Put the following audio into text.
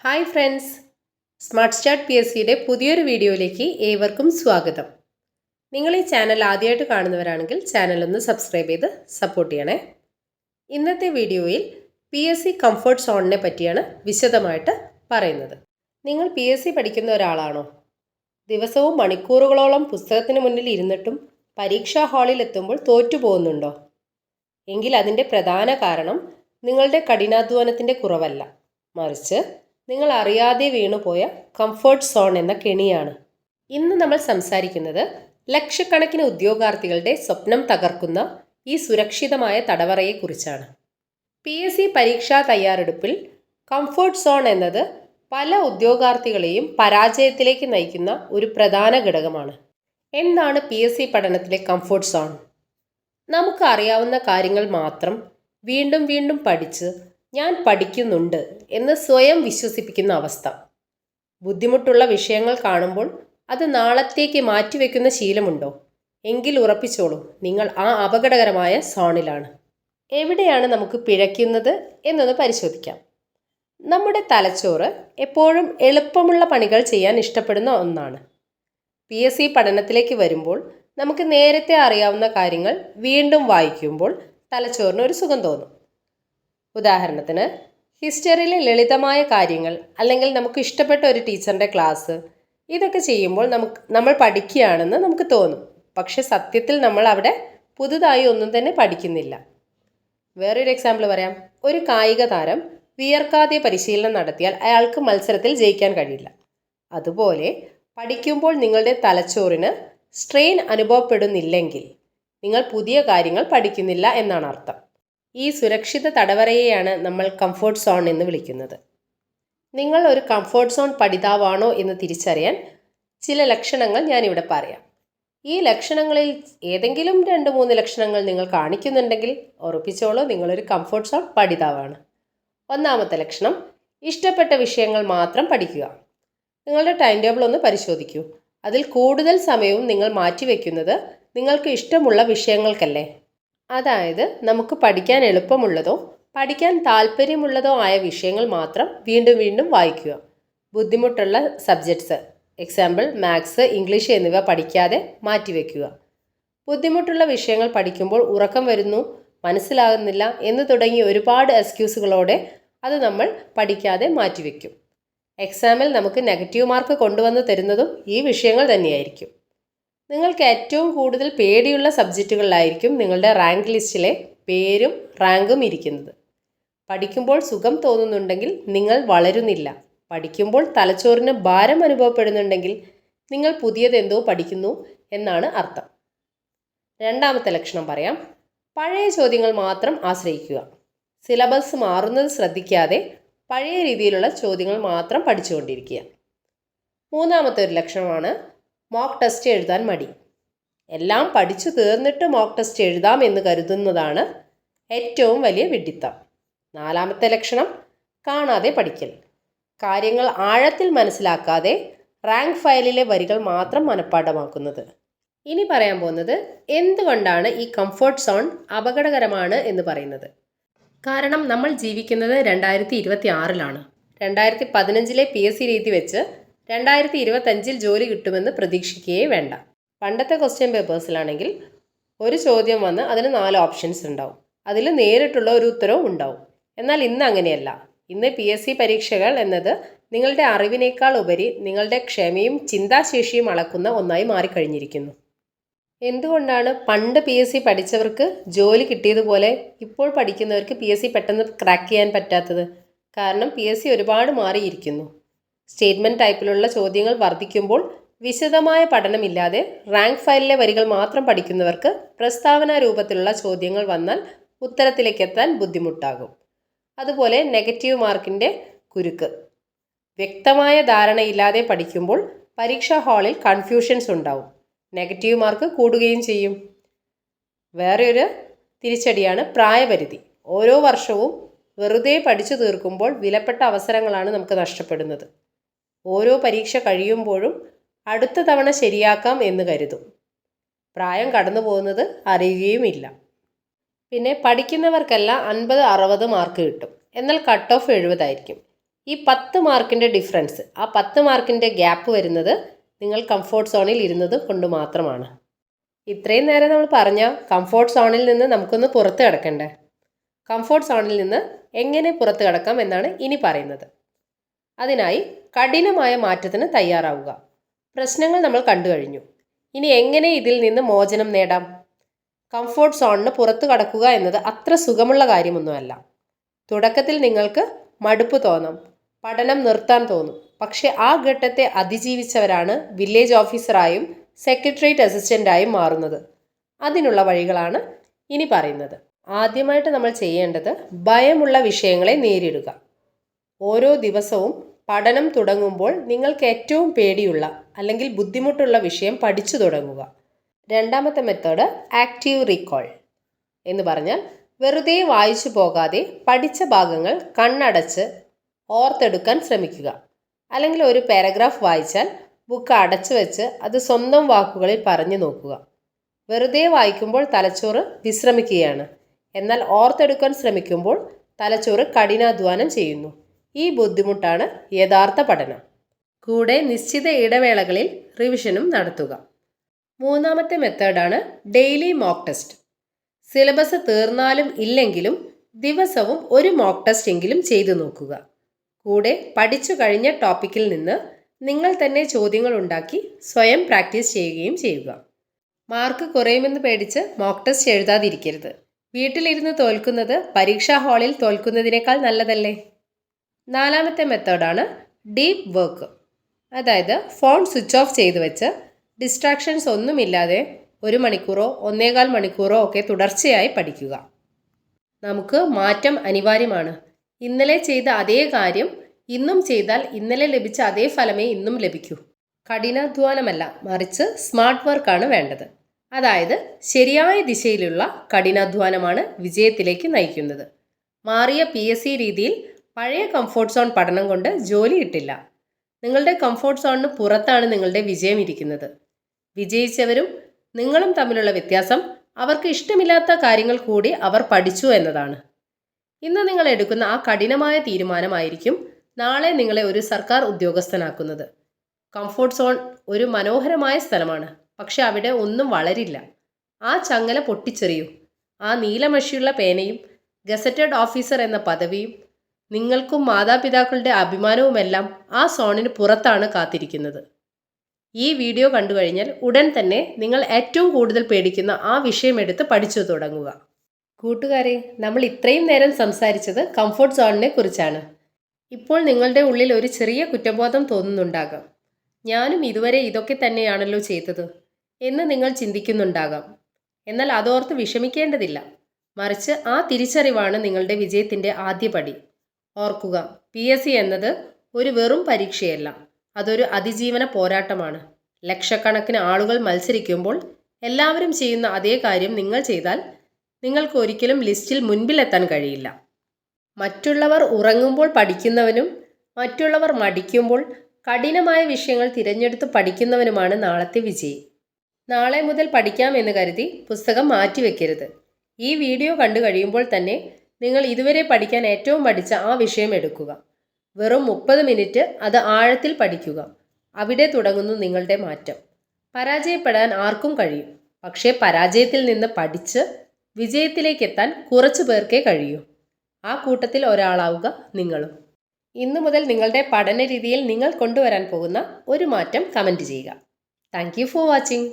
Hi friends, smart start P S സിയുടെ പുതിയൊരു വീഡിയോയിലേക്ക് ഏവർക്കും സ്വാഗതം. നിങ്ങൾ ഈ ചാനൽ ആദ്യമായിട്ട് കാണുന്നവരാണെങ്കിൽ ചാനലൊന്ന് സബ്സ്ക്രൈബ് ചെയ്ത് സപ്പോർട്ട് ചെയ്യണേ. ഇന്നത്തെ വീഡിയോയിൽ പി എസ് സി കംഫർട്ട് സോണിനെ പറ്റിയാണ് വിശദമായിട്ട് പറയുന്നത്. നിങ്ങൾ പി എസ് സി പഠിക്കുന്ന ഒരാളാണോ? ദിവസവും മണിക്കൂറുകളോളം പുസ്തകത്തിന് മുന്നിൽ ഇരുന്നിട്ടും പരീക്ഷാ ഹാളിൽ എത്തുമ്പോൾ തോറ്റുപോകുന്നുണ്ടോ? എങ്കിൽ അതിൻ്റെ പ്രധാന കാരണം നിങ്ങളുടെ കഠിനാധ്വാനത്തിൻ്റെ കുറവല്ല, മറിച്ച് നിങ്ങൾ അറിയാതെ വീണുപോയ കംഫർട്ട് സോൺ എന്ന കെണിയാണ്. ഇന്ന് നമ്മൾ സംസാരിക്കുന്നത് ലക്ഷക്കണക്കിന് ഉദ്യോഗാർത്ഥികളുടെ സ്വപ്നം തകർക്കുന്ന ഈ സുരക്ഷിതമായ തടവറയെക്കുറിച്ചാണ്. പി എസ് സി പരീക്ഷാ തയ്യാറെടുപ്പിൽ കംഫർട്ട് സോൺ എന്നത് പല ഉദ്യോഗാർത്ഥികളെയും പരാജയത്തിലേക്ക് നയിക്കുന്ന ഒരു പ്രധാന ഘടകമാണ്. എന്താണ് പി എസ് സി പഠനത്തിലെ കംഫർട്ട് സോൺ? നമുക്ക് അറിയാവുന്ന കാര്യങ്ങൾ മാത്രം വീണ്ടും വീണ്ടും പഠിച്ച് ഞാൻ പഠിക്കുന്നുണ്ട് എന്ന് സ്വയം വിശ്വസിപ്പിക്കുന്ന അവസ്ഥ. ബുദ്ധിമുട്ടുള്ള വിഷയങ്ങൾ കാണുമ്പോൾ അത് നാളത്തേക്ക് മാറ്റിവെക്കുന്ന ശീലമുണ്ടോ? എങ്കിൽ ഉറപ്പിച്ചോളൂ, നിങ്ങൾ ആ അപകടകരമായ സോണിലാണ്. എവിടെയാണ് നമുക്ക് പിഴയ്ക്കുന്നത് എന്നൊന്ന് പരിശോധിക്കാം. നമ്മുടെ തലച്ചോറ് എപ്പോഴും എളുപ്പമുള്ള പണികൾ ചെയ്യാൻ ഇഷ്ടപ്പെടുന്ന ഒന്നാണ്. പി എസ് സി പഠനത്തിലേക്ക് വരുമ്പോൾ നമുക്ക് നേരത്തെ അറിയാവുന്ന കാര്യങ്ങൾ വീണ്ടും വായിക്കുമ്പോൾ തലച്ചോറിന് ഒരു സുഖം തോന്നും. ഉദാഹരണത്തിന്, ഹിസ്റ്ററിയിലെ ലളിതമായ കാര്യങ്ങൾ അല്ലെങ്കിൽ നമുക്ക് ഇഷ്ടപ്പെട്ട ഒരു ടീച്ചറിൻ്റെ ക്ലാസ്, ഇതൊക്കെ ചെയ്യുമ്പോൾ നമ്മൾ പഠിക്കുകയാണെന്ന് നമുക്ക് തോന്നും. പക്ഷെ സത്യത്തിൽ നമ്മൾ അവിടെ പുതുതായി ഒന്നും തന്നെ പഠിക്കുന്നില്ല. വേറൊരു എക്സാമ്പിൾ പറയാം. ഒരു കായിക താരം വിയർക്കാതെ പരിശീലനം നടത്തിയാൽ അയാൾക്ക് മത്സരത്തിൽ ജയിക്കാൻ കഴിയില്ല. അതുപോലെ പഠിക്കുമ്പോൾ നിങ്ങളുടെ തലച്ചോറിന് സ്ട്രെയിൻ അനുഭവപ്പെടുന്നില്ലെങ്കിൽ നിങ്ങൾ പുതിയ കാര്യങ്ങൾ പഠിക്കുന്നില്ല എന്നാണ് അർത്ഥം. ഈ സുരക്ഷിത തടവറയെയാണ് നമ്മൾ കംഫർട്ട് സോൺ എന്ന് വിളിക്കുന്നത്. നിങ്ങൾ ഒരു കംഫർട്ട് സോൺ പഠിതാവാണോ എന്ന് തിരിച്ചറിയാൻ ചില ലക്ഷണങ്ങൾ ഞാനിവിടെ പറയാം. ഈ ലക്ഷണങ്ങളിൽ ഏതെങ്കിലും 2-3 ലക്ഷണങ്ങൾ നിങ്ങൾ കാണിക്കുന്നുണ്ടെങ്കിൽ ഉറപ്പിച്ചോളൂ, നിങ്ങളൊരു കംഫർട്ട് സോൺ പഠിതാവാണ്. ഒന്നാമത്തെ ലക്ഷണം, ഇഷ്ടപ്പെട്ട വിഷയങ്ങൾ മാത്രം പഠിക്കുക. നിങ്ങളുടെ ടൈം ടേബിൾ ഒന്ന് പരിശോധിക്കൂ. അതിൽ കൂടുതൽ സമയവും നിങ്ങൾ മാറ്റിവെക്കുന്നത് നിങ്ങൾക്ക് ഇഷ്ടമുള്ള വിഷയങ്ങൾക്കല്ലേ? അതായത് നമുക്ക് പഠിക്കാൻ എളുപ്പമുള്ളതോ പഠിക്കാൻ താല്പര്യമുള്ളതോ ആയ വിഷയങ്ങൾ മാത്രം വീണ്ടും വീണ്ടും വായിക്കുക. ബുദ്ധിമുട്ടുള്ള സബ്ജക്ട്സ്, എക്സാമ്പിൾ മാത്സ്, ഇംഗ്ലീഷ് എന്നിവ പഠിക്കാതെ മാറ്റിവെക്കുക. ബുദ്ധിമുട്ടുള്ള വിഷയങ്ങൾ പഠിക്കുമ്പോൾ ഉറക്കം വരുന്നു, മനസ്സിലാകുന്നില്ല എന്ന് തുടങ്ങി ഒരുപാട് എക്സ്ക്യൂസുകളോടെ അത് നമ്മൾ പഠിക്കാതെ മാറ്റിവെക്കും. എക്സാമിൽ നമുക്ക് നെഗറ്റീവ് മാർക്ക് കൊണ്ടുവന്ന് തരുന്നതും ഈ വിഷയങ്ങൾ തന്നെയായിരിക്കും. നിങ്ങൾക്ക് ഏറ്റവും കൂടുതൽ പേടിയുള്ള സബ്ജക്റ്റുകളിലായിരിക്കും നിങ്ങളുടെ റാങ്ക് ലിസ്റ്റിലെ പേരും റാങ്കും ഇരിക്കുന്നത്. പഠിക്കുമ്പോൾ സുഖം തോന്നുന്നുണ്ടെങ്കിൽ നിങ്ങൾ വളരുന്നില്ല. പഠിക്കുമ്പോൾ തലച്ചോറിന് ഭാരം അനുഭവപ്പെടുന്നുണ്ടെങ്കിൽ നിങ്ങൾ പുതിയതെന്തോ പഠിക്കുന്നു എന്നാണ് അർത്ഥം. രണ്ടാമത്തെ ലക്ഷണം പറയാം. പഴയ ചോദ്യങ്ങൾ മാത്രം ആശ്രയിക്കുക. സിലബസ് മാറുന്നത് ശ്രദ്ധിക്കാതെ പഴയ രീതിയിലുള്ള ചോദ്യങ്ങൾ മാത്രം പഠിച്ചുകൊണ്ടിരിക്കുക. മൂന്നാമത്തെ ഒരു ലക്ഷണമാണ് മോക്ക് ടെസ്റ്റ് എഴുതാൻ മടി. എല്ലാം പഠിച്ചു തീർന്നിട്ട് മോക്ക് ടെസ്റ്റ് എഴുതാം എന്ന് കരുതുന്നതാണ് ഏറ്റവും വലിയ വിഡ്ഢിത്തം. നാലാമത്തെ ലക്ഷണം, കാണാതെ പഠിക്കൽ. കാര്യങ്ങൾ ആഴത്തിൽ മനസ്സിലാക്കാതെ റാങ്ക് ഫയലിലെ വരികൾ മാത്രം മനഃപ്പാഠമാക്കുന്നത്. ഇനി പറയാൻ പോകുന്നത് എന്തുകൊണ്ടാണ് ഈ കംഫർട്ട് സോൺ അപകടകരമാണ് എന്ന് പറയുന്നത്. കാരണം നമ്മൾ ജീവിക്കുന്നത് 2026-ലാണ്. 2015-ലെ പി എസ് സി രീതി വെച്ച് 2025-ൽ ജോലി കിട്ടുമെന്ന് പ്രതീക്ഷിക്കുകയേ വേണ്ട. പണ്ടത്തെ ക്വസ്റ്റ്യൻ പേപ്പേഴ്സിലാണെങ്കിൽ ഒരു ചോദ്യം വന്ന് അതിന് 4 ഓപ്ഷൻസ് ഉണ്ടാവും. അതിൽ നേരിട്ടുള്ള ഒരു ഉത്തരവും ഉണ്ടാവും. എന്നാൽ ഇന്ന് അങ്ങനെയല്ല. ഇന്ന് പി എസ് സി പരീക്ഷകൾ എന്നത് നിങ്ങളുടെ അറിവിനേക്കാൾ ഉപരി നിങ്ങളുടെ ക്ഷമയും ചിന്താശേഷിയും അളക്കുന്ന ഒന്നായി മാറിക്കഴിഞ്ഞിരിക്കുന്നു. എന്തുകൊണ്ടാണ് പണ്ട് പി എസ് സി പഠിച്ചവർക്ക് ജോലി കിട്ടിയതുപോലെ ഇപ്പോൾ പഠിക്കുന്നവർക്ക് പി എസ് സി പെട്ടെന്ന് ക്രാക്ക് ചെയ്യാൻ പറ്റാത്തത്? കാരണം പി എസ് സി ഒരുപാട് മാറിയിരിക്കുന്നു. സ്റ്റേറ്റ്മെൻറ്റ് ടൈപ്പിലുള്ള ചോദ്യങ്ങൾ വർദ്ധിക്കുമ്പോൾ വിശദമായ പഠനമില്ലാതെ റാങ്ക് ഫയലിലെ വരികൾ മാത്രം പഠിക്കുന്നവർക്ക് പ്രസ്താവന രൂപത്തിലുള്ള ചോദ്യങ്ങൾ വന്നാൽ ഉത്തരത്തിലേക്ക് എത്താൻ ബുദ്ധിമുട്ടാകും. അതുപോലെ നെഗറ്റീവ് മാർക്കിൻ്റെ കുരുക്ക്. വ്യക്തമായ ധാരണയില്ലാതെ പഠിക്കുമ്പോൾ പരീക്ഷാ ഹാളിൽ കൺഫ്യൂഷൻസ് ഉണ്ടാവും. നെഗറ്റീവ് മാർക്ക് കൂടുകയും ചെയ്യും. വേറെയൊരു തിരിച്ചടിയാണ് പ്രായപരിധി. ഓരോ വർഷവും വെറുതെ പഠിച്ചു തീർക്കുമ്പോൾ വിലപ്പെട്ട അവസരങ്ങളാണ് നമുക്ക് നഷ്ടപ്പെടുന്നത്. ഓരോ പരീക്ഷ കഴിയുമ്പോഴും അടുത്ത തവണ ശരിയാക്കാം എന്ന് കരുതും. പ്രായം കടന്നു പോകുന്നത് അറിയുകയുമില്ല. പിന്നെ പഠിക്കുന്നവർക്കെല്ലാം 50-60 മാർക്ക് കിട്ടും. എന്നാൽ കട്ട് ഓഫ് 70 ആയിരിക്കും. ഈ 10 മാർക്കിൻ്റെ ഡിഫറൻസ്, ആ 10 മാർക്കിൻ്റെ ഗ്യാപ്പ് വരുന്നത് നിങ്ങൾ കംഫോർട്ട് സോണിൽ ഇരുന്നത് കൊണ്ട് മാത്രമാണ്. ഇത്രയും നേരം നമ്മൾ പറഞ്ഞ കംഫോർട്ട് സോണിൽ നിന്ന് നമുക്കൊന്ന് പുറത്ത് കിടക്കണ്ടേ? കംഫോർട്ട് സോണിൽ നിന്ന് എങ്ങനെ പുറത്ത് കിടക്കാം എന്നാണ് ഇനി പറയുന്നത്. അതിനായി കഠിനമായ മാറ്റത്തിന് തയ്യാറാവുക. പ്രശ്നങ്ങൾ നമ്മൾ കണ്ടു കഴിഞ്ഞു. ഇനി എങ്ങനെ ഇതിൽ നിന്ന് മോചനം നേടാം? കംഫോർട്ട് സോണിന് പുറത്ത് കടക്കുക എന്നത് അത്ര സുഖമുള്ള കാര്യമൊന്നുമല്ല. തുടക്കത്തിൽ നിങ്ങൾക്ക് മടുപ്പ് തോന്നാം, പഠനം നിർത്താൻ തോന്നും. പക്ഷേ ആ ഘട്ടത്തെ അതിജീവിച്ചവരാണ് വില്ലേജ് ഓഫീസറായും സെക്രട്ടേറിയറ്റ് അസിസ്റ്റൻ്റായും മാറുന്നത്. അതിനുള്ള വഴികളാണ് ഇനി പറയുന്നത്. ആദ്യമായിട്ട് നമ്മൾ ചെയ്യേണ്ടത് ഭയമുള്ള വിഷയങ്ങളെ നേരിടുക. ഓരോ ദിവസവും പഠനം തുടങ്ങുമ്പോൾ നിങ്ങൾക്ക് ഏറ്റവും പേടിയുള്ള അല്ലെങ്കിൽ ബുദ്ധിമുട്ടുള്ള വിഷയം പഠിച്ചു തുടങ്ങുക. രണ്ടാമത്തെ മെത്തേഡ് ആക്റ്റീവ് റീകോൾ എന്ന് പറഞ്ഞാൽ വെറുതെ വായിച്ചു പോകാതെ പഠിച്ച ഭാഗങ്ങൾ കണ്ണടച്ച് ഓർത്തെടുക്കാൻ ശ്രമിക്കുക. അല്ലെങ്കിൽ ഒരു പാരഗ്രാഫ് വായിച്ചാൽ ബുക്ക് അടച്ചു വെച്ച് അത് സ്വന്തം വാക്കുകളിൽ പറഞ്ഞു നോക്കുക. വെറുതെ വായിക്കുമ്പോൾ തലച്ചോറ് വിശ്രമിക്കുകയാണ്, എന്നാൽ ഓർത്തെടുക്കാൻ ശ്രമിക്കുമ്പോൾ തലച്ചോറ് കഠിനാധ്വാനം ചെയ്യുന്നു. ഈ ബുദ്ധിമുട്ടാണ് യഥാർത്ഥ പഠനം. കൂടെ നിശ്ചിത ഇടവേളകളിൽ റിവിഷനും നടത്തുക. മൂന്നാമത്തെ മെത്തേഡാണ് ഡെയിലി മോക്ക് ടെസ്റ്റ്. സിലബസ് തീർന്നാലും ഇല്ലെങ്കിലും ദിവസവും ഒരു മോക്ക് ടെസ്റ്റ് എങ്കിലും ചെയ്തു നോക്കുക. കൂടെ പഠിച്ചു കഴിഞ്ഞ ടോപ്പിക്കിൽ നിന്ന് നിങ്ങൾ തന്നെ ചോദ്യങ്ങൾ ഉണ്ടാക്കി സ്വയം പ്രാക്ടീസ് ചെയ്യുകയും ചെയ്യുക. മാർക്ക് കുറയുമെന്ന് പേടിച്ച് മോക്ക് ടെസ്റ്റ് എഴുതാതിരിക്കരുത്. വീട്ടിലിരുന്ന് തോൽക്കുന്നത് പരീക്ഷാ ഹാളിൽ തോൽക്കുന്നതിനേക്കാൾ നല്ലതല്ലേ? നാലാമത്തെ മെത്തേഡാണ് ഡീപ്പ് വർക്ക്. അതായത് ഫോൺ സ്വിച്ച് ഓഫ് ചെയ്ത് വെച്ച് ഡിസ്ട്രാക്ഷൻസ് ഒന്നുമില്ലാതെ 1 മണിക്കൂറോ 1.25 മണിക്കൂറോ ഒക്കെ തുടർച്ചയായി പഠിക്കുക. നമുക്ക് മാറ്റം അനിവാര്യമാണ്. ഇന്നലെ ചെയ്ത അതേ കാര്യം ഇന്നും ചെയ്താൽ ഇന്നലെ ലഭിച്ച അതേ ഫലമേ ഇന്നും ലഭിക്കൂ. കഠിനാധ്വാനമല്ല, മറിച്ച് സ്മാർട്ട് വർക്കാണ് വേണ്ടത്. അതായത് ശരിയായ ദിശയിലുള്ള കഠിനാധ്വാനമാണ് വിജയത്തിലേക്ക് നയിക്കുന്നത്. മാറിയ PSC രീതിയിൽ പഴയ കംഫോർട്ട് സോൺ പഠനം കൊണ്ട് ജോലി കിട്ടില്ല. നിങ്ങളുടെ കംഫോർട്ട് സോണിന് പുറത്താണ് നിങ്ങളുടെ വിജയം ഇരിക്കുന്നത്. വിജയിച്ചവരും നിങ്ങളും തമ്മിലുള്ള വ്യത്യാസം അവർക്ക് ഇഷ്ടമില്ലാത്ത കാര്യങ്ങൾ കൂടി അവർ പഠിച്ചു എന്നതാണ്. ഇന്ന് നിങ്ങൾ എടുക്കുന്ന ആ കഠിനമായ തീരുമാനമായിരിക്കും നാളെ നിങ്ങളെ ഒരു സർക്കാർ ഉദ്യോഗസ്ഥനാക്കുന്നത്. കംഫോർട്ട് സോൺ ഒരു മനോഹരമായ സ്ഥലമാണ്, പക്ഷെ അവിടെ ഒന്നും വളരില്ല. ആ ചങ്ങല പൊട്ടിച്ചെറിയൂ. ആ നീലമഷിയുള്ള പേനയും ഗസറ്റഡ് ഓഫീസർ എന്ന പദവിയും നിങ്ങൾക്കും മാതാപിതാക്കളുടെ അഭിമാനവുമെല്ലാം ആ സോണിന് പുറത്താണ് കാത്തിരിക്കുന്നത്. ഈ വീഡിയോ കണ്ടു കഴിഞ്ഞാൽ ഉടൻ തന്നെ നിങ്ങൾ ഏറ്റവും കൂടുതൽ പേടിക്കുന്ന ആ വിഷയം എടുത്ത് പഠിച്ചു തുടങ്ങുക. കൂട്ടുകാരെ, നമ്മൾ ഇത്രയും നേരം സംസാരിച്ചത് കംഫോർട്ട് സോണിനെ കുറിച്ചാണ്. ഇപ്പോൾ നിങ്ങളുടെ ഉള്ളിൽ ഒരു ചെറിയ കുറ്റബോധം തോന്നുന്നുണ്ടാകാം. ഞാനും ഇതുവരെ ഇതൊക്കെ തന്നെയാണല്ലോ ചെയ്തത് എന്ന് നിങ്ങൾ ചിന്തിക്കുന്നുണ്ടാകാം. എന്നാൽ അതോർത്ത് വിഷമിക്കേണ്ടതില്ല. മറിച്ച് ആ തിരിച്ചറിവാണ് നിങ്ങളുടെ വിജയത്തിൻ്റെ ആദ്യപടി. ഓർക്കുക, PSC എന്നത് ഒരു വെറും പരീക്ഷയല്ല, അതൊരു അതിജീവന പോരാട്ടമാണ്. ലക്ഷക്കണക്കിന് ആളുകൾ മത്സരിക്കുമ്പോൾ എല്ലാവരും ചെയ്യുന്ന അതേ കാര്യം നിങ്ങൾ ചെയ്താൽ നിങ്ങൾക്ക് ഒരിക്കലും ലിസ്റ്റിൽ മുൻപിലെത്താൻ കഴിയില്ല. മറ്റുള്ളവർ ഉറങ്ങുമ്പോൾ പഠിക്കുന്നവനും മറ്റുള്ളവർ മടിക്കുമ്പോൾ കഠിനമായ വിഷയങ്ങൾ തിരഞ്ഞെടുത്ത് പഠിക്കുന്നവനുമാണ് നാളത്തെ വിജയി. നാളെ മുതൽ പഠിക്കാം എന്ന് കരുതി പുസ്തകം മാറ്റിവെക്കരുത്. ഈ വീഡിയോ കണ്ടു കഴിയുമ്പോൾ തന്നെ നിങ്ങൾ ഇതുവരെ പഠിക്കാൻ ഏറ്റവും പഠിച്ച ആ വിഷയം എടുക്കുക. വെറും 30 മിനിറ്റ് അത് ആഴത്തിൽ പഠിക്കുക. അവിടെ തുടങ്ങുന്നു നിങ്ങളുടെ മാറ്റം. പരാജയപ്പെടാൻ ആർക്കും കഴിയും, പക്ഷേ പരാജയത്തിൽ നിന്ന് പഠിച്ച് വിജയത്തിലേക്ക് എത്താൻ കുറച്ചു പേർക്കേ കഴിയൂ. ആ കൂട്ടത്തിൽ ഒരാളാവുക നിങ്ങളും. ഇന്നു മുതൽ നിങ്ങളുടെ പഠന രീതിയിൽ നിങ്ങൾ കൊണ്ടുവരാൻ പോകുന്ന ഒരു മാറ്റം കമൻറ്റ് ചെയ്യുക. Thank you for watching.